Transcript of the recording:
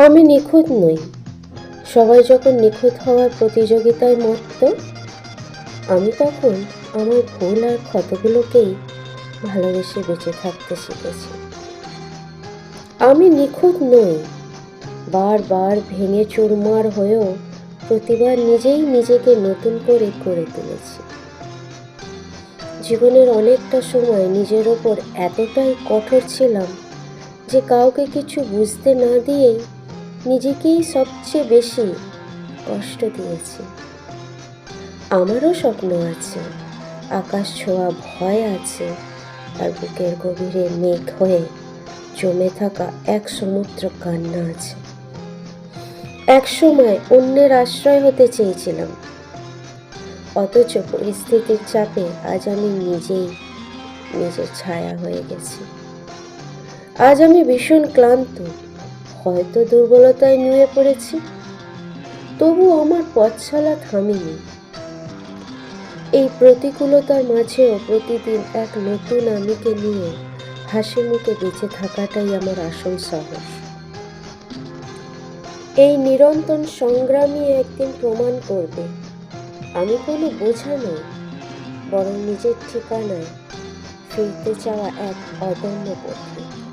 আমি নিখুঁত নই। সবাই যখন নিখুঁত হওয়ার প্রতিযোগিতায় মত্ত, আমি তখন আমার ভুল আর ক্ষতগুলোকেই ভালোবেসে বেঁচে থাকতে শিখেছি। আমি নিখুঁত নই, বারবার ভেঙে চুরমার হয়েও প্রতিবার নিজেই নিজেকে নতুন করে গড়ে তুলেছি। জীবনের অনেকটা সময় নিজের ওপর এতটাই কঠোর ছিলাম যে কাউকে কিছু বুঝতে না দিয়েই নিজেকেই সবচেয়ে বেশি কষ্ট দিয়েছি। আমারও স্বপ্ন আছে, আকাশ ছোঁয়া ভয় আছে, আর বুকের গভীরে মেঘ হয়ে জমে থাকা এক সমুদ্র কান্না আছে। এক সময় অন্যের আশ্রয় হতে চেয়েছিলাম, অথচ পরিস্থিতির চাপে আজ আমি নিজেই নিজের ছায়া হয়ে গেছি। আজ আমি ভীষণ ক্লান্ত, হয়তো দুর্বলতায় নুয়ে পড়েছি, তবু আমার পথ চলা থামেনি। এই প্রতিকূলতার মাঝেও প্রতিদিন এক নতুন আমিকে নিয়ে হাসি মুখে বেঁচে থাকাটাই আমার আসল সাহস। এই নিরন্তর সংগ্রামই একদিন প্রমাণ করবে আমি কোনো বোঝা নই, বরং নিজের ঠিকানায় ফিরতে চাওয়া এক অদম্য পথিক।